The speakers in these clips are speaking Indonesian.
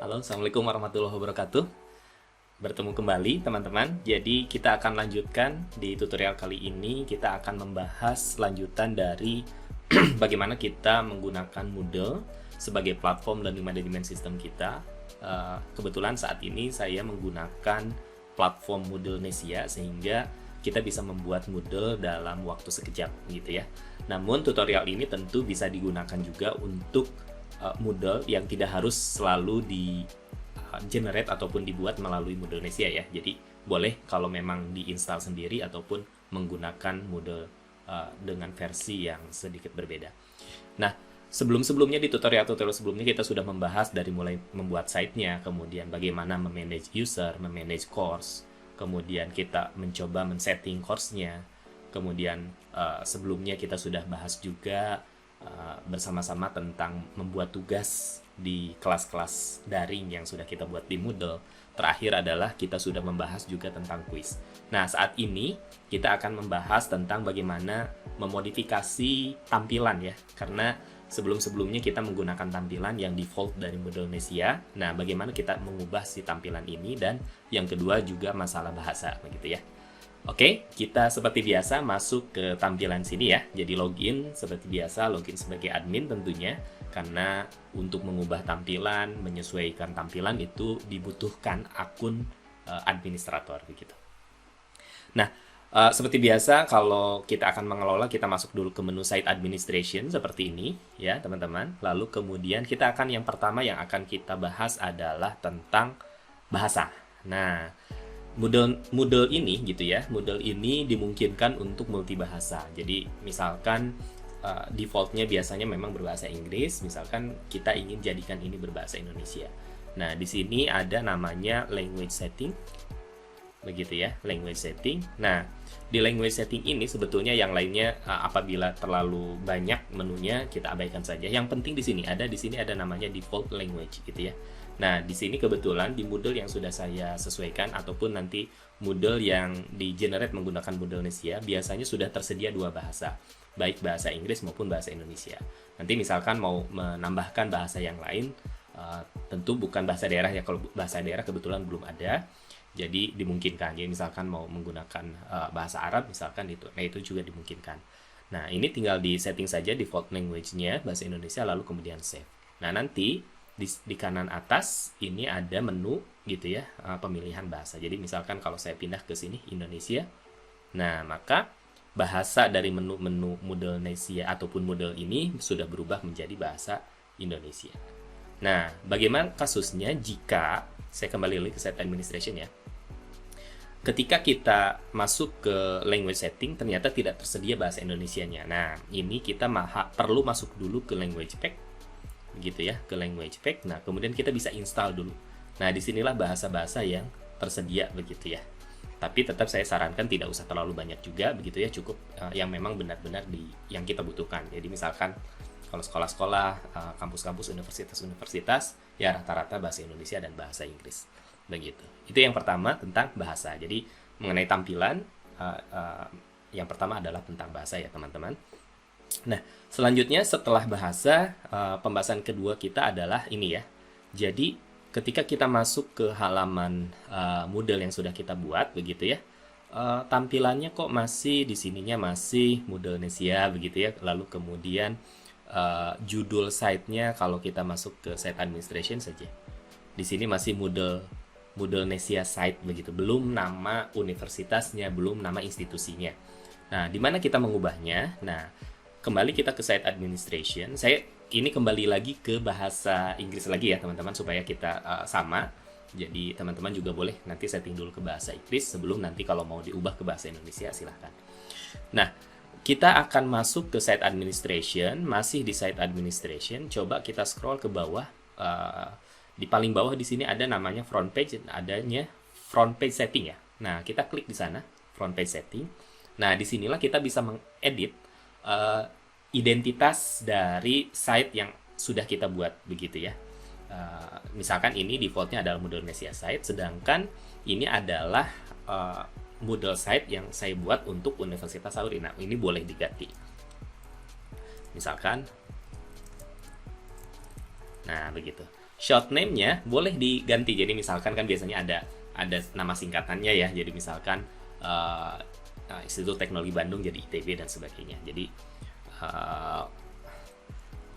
Halo, Assalamualaikum warahmatullahi wabarakatuh. Bertemu kembali teman-teman. Jadi kita akan lanjutkan di tutorial kali ini. Kita akan membahas lanjutan dari bagaimana kita menggunakan Moodle sebagai platform learning management system kita. Kebetulan saat ini saya menggunakan platform Moodle Nesia sehingga kita bisa membuat Moodle dalam waktu sekejap gitu ya. Namun tutorial ini tentu bisa digunakan juga untuk Moodle yang tidak harus selalu di generate ataupun dibuat melalui Moodle Nesia ya. Jadi boleh kalau memang diinstal sendiri ataupun menggunakan Moodle dengan versi yang sedikit berbeda. Nah, sebelumnya di tutorial-tutorial sebelumnya kita sudah membahas dari mulai membuat site-nya, kemudian bagaimana memanage user, memanage course, kemudian kita mencoba men-setting course-nya, kemudian sebelumnya kita sudah bahas juga bersama-sama tentang membuat tugas di kelas-kelas daring yang sudah kita buat di Moodle. Terakhir adalah kita sudah membahas juga tentang quiz. Nah, saat ini kita akan membahas tentang bagaimana memodifikasi tampilan ya. Karena sebelum-sebelumnya kita menggunakan tampilan yang default dari Moodle Nesia. Nah, bagaimana kita mengubah si tampilan ini, dan yang kedua juga masalah bahasa begitu ya. Oke, kita seperti biasa masuk ke tampilan sini ya. Jadi login seperti biasa, login sebagai admin tentunya. Karena untuk mengubah tampilan, menyesuaikan tampilan itu dibutuhkan akun administrator begitu. Nah, seperti biasa kalau kita akan mengelola, kita masuk dulu ke menu Site Administration seperti ini ya teman-teman. Lalu kemudian kita akan yang pertama yang akan kita bahas adalah tentang bahasa. Nah, Moodle ini gitu ya, Moodle ini dimungkinkan untuk multibahasa. Jadi misalkan defaultnya biasanya memang berbahasa Inggris, misalkan kita ingin jadikan ini berbahasa Indonesia. Nah, di sini ada namanya language setting, begitu ya, language setting. Nah, di language setting ini sebetulnya yang lainnya apabila terlalu banyak menunya kita abaikan saja. Yang penting di sini ada namanya default language gitu ya. Nah, di sini kebetulan di Moodle yang sudah saya sesuaikan ataupun nanti Moodle yang di generate menggunakan Moodle Nesia biasanya sudah tersedia dua bahasa, baik bahasa Inggris maupun bahasa Indonesia. Nanti misalkan mau menambahkan bahasa yang lain, tentu bukan bahasa daerah ya, kalau bahasa daerah kebetulan belum ada, jadi dimungkinkan. Jadi misalkan mau menggunakan bahasa Arab misalkan itu juga dimungkinkan. Nah, ini tinggal di setting saja default language-nya bahasa Indonesia lalu kemudian save. Nah, nanti di kanan atas ini ada menu gitu ya, pemilihan bahasa. Jadi misalkan kalau saya pindah ke sini Indonesia, nah maka bahasa dari menu-menu Moodle Nesia ataupun Moodle ini sudah berubah menjadi bahasa Indonesia. Nah, bagaimana kasusnya jika saya kembali lagi ke Site Administration ya. Ketika kita masuk ke language setting ternyata tidak tersedia bahasa Indonesianya. Nah, ini kita perlu masuk dulu ke language pack gitu ya, ke language pack. Nah, kemudian kita bisa install dulu. Nah, disinilah bahasa-bahasa yang tersedia begitu ya. Tapi tetap saya sarankan tidak usah terlalu banyak juga begitu ya, cukup yang memang benar-benar yang kita butuhkan. Jadi misalkan kalau sekolah-sekolah, kampus-kampus, universitas-universitas, ya rata-rata bahasa Indonesia dan bahasa Inggris begitu. Itu yang pertama tentang bahasa. Jadi mengenai tampilan, yang pertama adalah tentang bahasa ya teman-teman. Nah, selanjutnya setelah bahasa, pembahasan kedua kita adalah ini ya. Jadi, ketika kita masuk ke halaman Moodle yang sudah kita buat, begitu ya, tampilannya kok masih di sininya masih Moodle Nesia, begitu ya. Lalu kemudian judul site-nya kalau kita masuk ke Site Administration saja. Di sini masih Moodle Nesia site, begitu. Belum nama universitasnya, belum nama institusinya. Nah, di mana kita mengubahnya? Nah, kembali kita ke Site Administration. Saya ini kembali lagi ke bahasa Inggris lagi ya teman-teman supaya kita sama. Jadi teman-teman juga boleh nanti setting dulu ke bahasa Inggris sebelum nanti kalau mau diubah ke bahasa Indonesia silahkan. Nah, kita akan masuk ke Site Administration. Masih di Site Administration, coba kita scroll ke bawah. Di paling bawah di sini ada namanya front page, adanya front page setting ya. Nah, kita klik di sana front page setting. Nah, disinilah kita bisa mengedit identitas dari site yang sudah kita buat begitu ya. Misalkan ini defaultnya adalah Moodle Nesia site, sedangkan ini adalah Moodle site yang saya buat untuk Universitas Sauri. Nah, ini boleh diganti. Misalkan, nah begitu. short name-nya boleh diganti. Jadi misalkan kan biasanya ada nama singkatannya ya. Jadi misalkan Institut Teknologi Bandung jadi ITB dan sebagainya. Jadi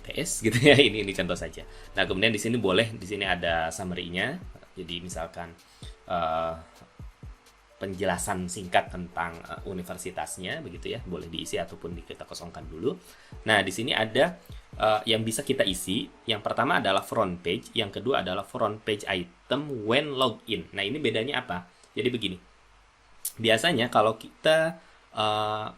TS gitu ya. Ini contoh saja. Nah, kemudian di sini boleh, di sini ada summary-nya. Jadi misalkan penjelasan singkat tentang universitasnya begitu ya, boleh diisi ataupun kita kosongkan dulu. Nah, di sini ada yang bisa kita isi. Yang pertama adalah front page, yang kedua adalah front page item when login. Nah, ini bedanya apa? Jadi begini. Biasanya kalau kita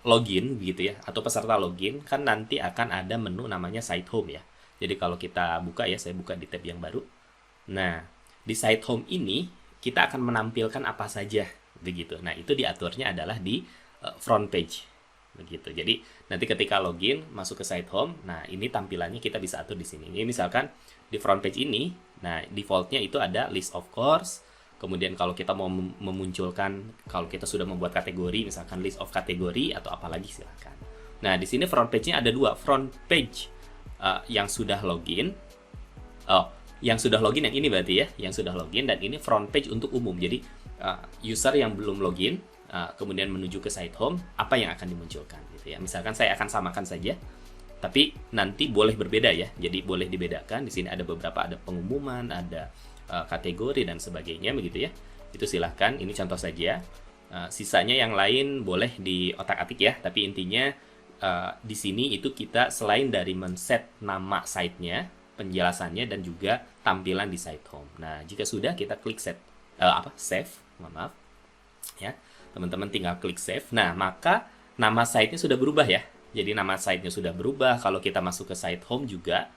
login gitu ya, atau peserta login, kan nanti akan ada menu namanya site home ya. Jadi kalau kita buka ya, saya buka di tab yang baru. Nah, di site home ini kita akan menampilkan apa saja begitu. Nah, itu diaturnya adalah di front page begitu. Jadi nanti ketika login masuk ke site home, nah ini tampilannya kita bisa atur di sini. Ini misalkan di front page ini, nah defaultnya itu ada list of course. Kemudian kalau kita mau memunculkan, kalau kita sudah membuat kategori, misalkan list of kategori atau apalagi silakan. Nah, di sini front page-nya ada dua, front page yang sudah login. Yang sudah login yang ini berarti ya, yang sudah login, dan ini front page untuk umum. Jadi user yang belum login kemudian menuju ke site home, apa yang akan dimunculkan gitu ya. Misalkan saya akan samakan saja, tapi nanti boleh berbeda ya. Jadi boleh dibedakan. Di sini ada beberapa, ada pengumuman, ada kategori dan sebagainya begitu ya. Itu silahkan. Ini contoh saja. Sisanya yang lain boleh di otak-atik ya. Tapi intinya di sini itu kita selain dari men-set nama site-nya, penjelasannya, dan juga tampilan di site home. Nah, jika sudah kita klik save, maaf ya, teman-teman tinggal klik save. Nah, maka nama site-nya sudah berubah ya. Jadi nama site-nya sudah berubah. Kalau kita masuk ke site home juga,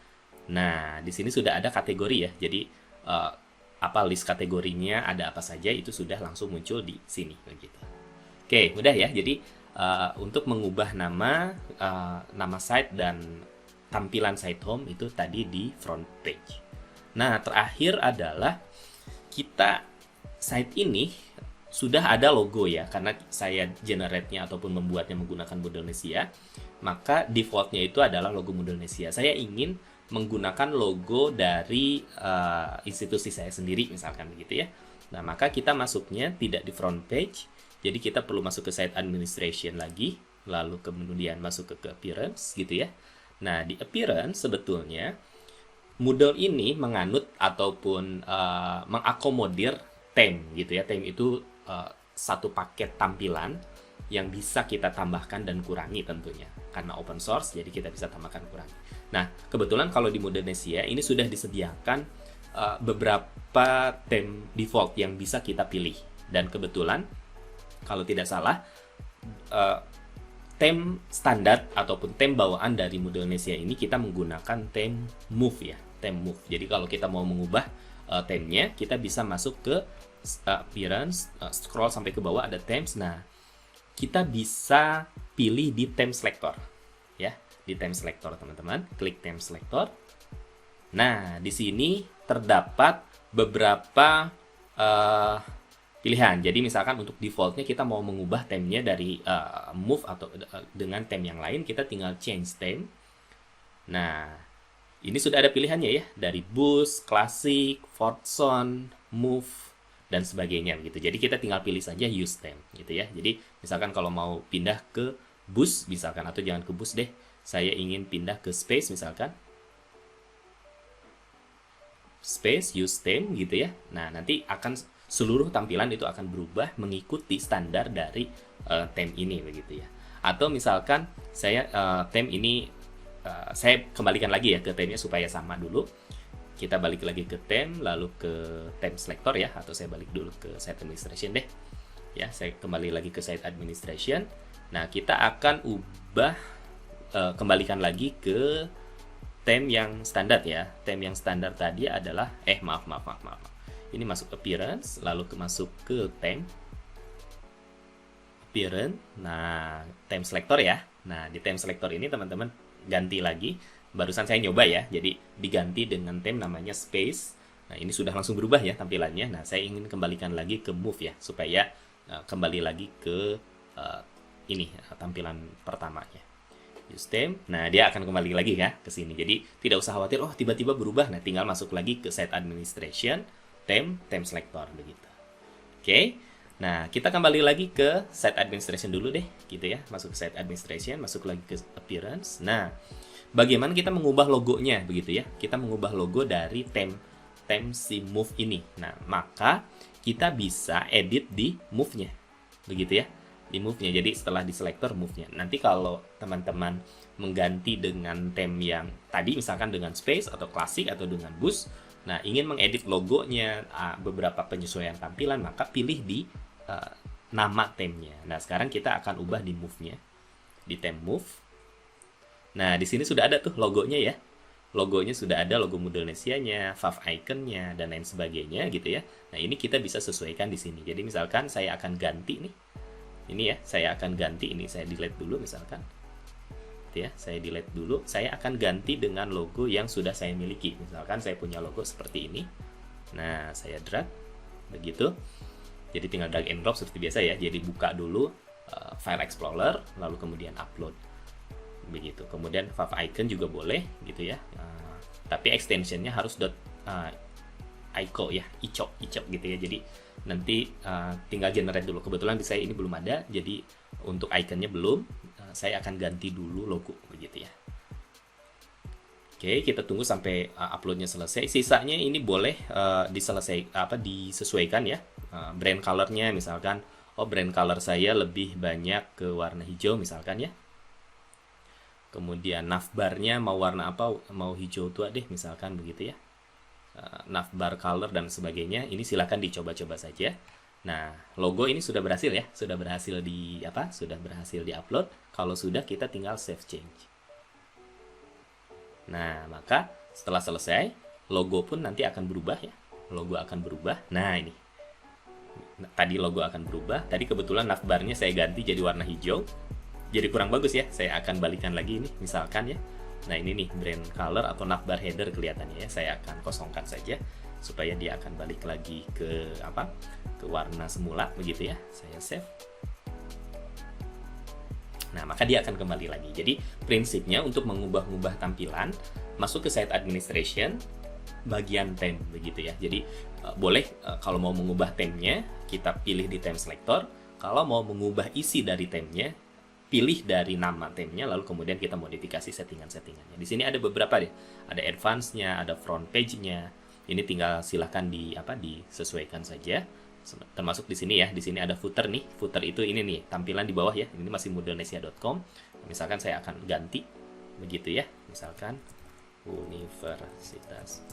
nah di sini sudah ada kategori ya. Jadi list kategorinya ada apa saja itu sudah langsung muncul di sini begitu. Oke, mudah ya. Jadi untuk mengubah nama site dan tampilan site home itu tadi di front page. Nah, terakhir adalah kita site ini sudah ada logo ya, karena saya generate-nya ataupun membuatnya menggunakan Moodlenesia, maka default-nya itu adalah logo Moodlenesia. Saya ingin menggunakan logo dari institusi saya sendiri misalkan begitu ya. Nah, maka kita masuknya tidak di front page, jadi kita perlu masuk ke site administration lagi, lalu kemudian masuk ke appearance gitu ya. Nah, di appearance sebetulnya Moodle ini menganut ataupun mengakomodir theme gitu ya. Theme itu satu paket tampilan yang bisa kita tambahkan dan kurangi tentunya. Karena open source, jadi kita bisa tambahkan kurangi. Nah, kebetulan kalau di Moodlenesia ini sudah disediakan beberapa theme default yang bisa kita pilih. Dan kebetulan, kalau tidak salah, theme standar ataupun theme bawaan dari Moodlenesia ini kita menggunakan theme Move ya. Theme Move. Jadi kalau kita mau mengubah theme-nya, kita bisa masuk ke appearance, scroll sampai ke bawah ada themes. Nah, kita bisa pilih di theme selector ya, di theme selector teman-teman, klik theme selector. Nah, di sini terdapat beberapa pilihan. Jadi misalkan untuk defaultnya kita mau mengubah theme-nya dari move atau dengan theme yang lain, kita tinggal change theme. Nah, ini sudah ada pilihannya ya, dari Boost, Classic, Fortson, Move, dan sebagainya gitu. Jadi kita tinggal pilih saja use theme gitu ya. Jadi misalkan kalau mau pindah ke Boost misalkan, atau jangan ke Boost deh, saya ingin pindah ke Space misalkan, Space use theme gitu ya. Nah, nanti akan seluruh tampilan itu akan berubah mengikuti standar dari theme ini begitu ya. Atau misalkan saya theme ini saya kembalikan lagi ya ke theme-nya supaya sama dulu. Kita balik lagi ke theme, lalu ke theme selector ya, atau saya balik dulu ke site administration deh. Ya, saya kembali lagi ke site administration. Nah, kita akan ubah, kembalikan lagi ke theme yang standar ya. Theme yang standar tadi adalah, maaf. Ini masuk appearance, lalu masuk ke theme. Appearance, nah, theme selector ya. Nah, di theme selector ini teman-teman ganti lagi. Barusan saya nyoba ya, jadi diganti dengan theme namanya Space. Nah, ini sudah langsung berubah ya tampilannya. Nah, saya ingin kembalikan lagi ke Move ya, supaya kembali lagi ke ini tampilan pertamanya. use theme. Nah, dia akan kembali lagi ya ke sini. Jadi tidak usah khawatir, oh tiba-tiba berubah. Nah, tinggal masuk lagi ke site administration, theme selector begitu. Oke. Nah, kita kembali lagi ke site administration dulu deh, gitu ya. Masuk ke site administration, masuk lagi ke appearance. Nah, bagaimana kita mengubah logonya begitu ya? Kita mengubah logo dari theme si move ini. Nah, maka kita bisa edit di move-nya. Begitu ya. Di move-nya. Jadi setelah di selector move-nya. Nanti kalau teman-teman mengganti dengan theme yang tadi misalkan dengan space atau classic atau dengan boost, nah ingin mengedit logonya, beberapa penyesuaian tampilan, maka pilih di nama theme-nya. Nah, sekarang kita akan ubah di move-nya. Di theme move. Nah, di sini sudah ada tuh logonya ya. Logonya sudah ada, logo Moodlenesia-nya, fav icon-nya, dan lain sebagainya gitu ya. Nah, ini kita bisa sesuaikan di sini. Jadi misalkan saya akan ganti nih. Ini ya, saya akan ganti ini, saya delete dulu misalkan. Gitu ya, saya delete dulu. Saya akan ganti dengan logo yang sudah saya miliki. Misalkan saya punya logo seperti ini. Nah, saya drag begitu. Jadi tinggal drag and drop seperti biasa ya. Jadi buka dulu file explorer, lalu kemudian upload. Begitu. Kemudian fav icon juga boleh gitu ya. Tapi extensionnya harus .ico ya, ico gitu ya. Jadi nanti tinggal generate dulu. Kebetulan di saya ini belum ada, jadi untuk iconnya belum. Saya akan ganti dulu logo begitu ya. Oke, kita tunggu sampai uploadnya selesai. Sisanya ini boleh disesuaikan ya. Brand colornya misalkan, oh brand color saya lebih banyak ke warna hijau misalkan ya. Kemudian navbarnya mau warna apa, mau hijau tua deh misalkan begitu ya. Navbar color dan sebagainya, ini silahkan dicoba-coba saja. Nah, logo ini sudah berhasil ya, sudah berhasil di upload. Kalau sudah, kita tinggal save change. Nah, maka setelah selesai, logo pun nanti akan berubah ya. Logo akan berubah. Nah, ini. Tadi logo akan berubah. Tadi kebetulan navbarnya saya ganti jadi warna hijau. Jadi kurang bagus ya, saya akan balikan lagi ini, misalkan ya. Nah, ini nih, brand color atau navbar header kelihatannya ya. Saya akan kosongkan saja, supaya dia akan balik lagi ke warna semula, begitu ya. Saya save. Nah, maka dia akan kembali lagi. Jadi, prinsipnya untuk mengubah-ubah tampilan, masuk ke site administration, bagian theme, begitu ya. Jadi, boleh kalau mau mengubah theme-nya, kita pilih di theme selector. Kalau mau mengubah isi dari theme-nya, pilih dari nama theme-nya, lalu kemudian kita modifikasi settingan-settingannya. Di sini ada beberapa deh. Ada advance-nya, ada front page-nya. Ini tinggal silahkan disesuaikan saja. Termasuk di sini ya. Di sini ada footer nih. Footer itu ini nih, tampilan di bawah ya. Ini masih moodlenesia.com. Misalkan saya akan ganti begitu ya. Misalkan Universitas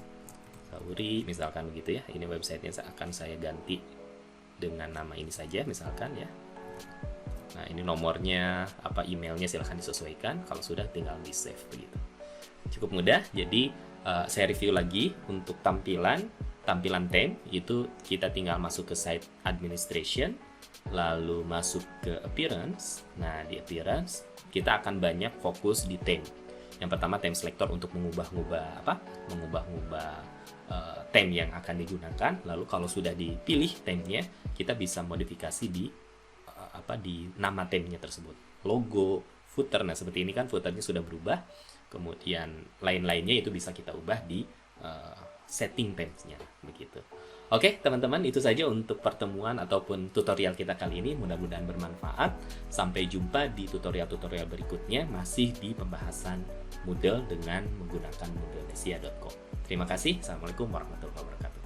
Sauri, misalkan begitu ya. Ini websitenya akan saya ganti dengan nama ini saja misalkan ya. Nah, ini nomornya, emailnya silahkan disesuaikan. Kalau sudah, tinggal di save begitu. Cukup mudah. Jadi saya review lagi untuk tampilan theme itu kita tinggal masuk ke site administration, lalu masuk ke appearance. Nah, di appearance kita akan banyak fokus di theme. Yang pertama theme selector untuk mengubah-ubah theme yang akan digunakan. Lalu kalau sudah dipilih theme-nya, kita bisa modifikasi di nama theme-nya tersebut, logo, footer. Nah, seperti ini kan footernya sudah berubah, kemudian lain-lainnya itu bisa kita ubah di setting theme-nya begitu. Oke, teman-teman, itu saja untuk pertemuan ataupun tutorial kita kali ini. Mudah-mudahan bermanfaat. Sampai jumpa di tutorial-tutorial berikutnya, masih di pembahasan Moodle dengan menggunakan moodlenesia.com. Terima kasih. Assalamualaikum warahmatullahi wabarakatuh.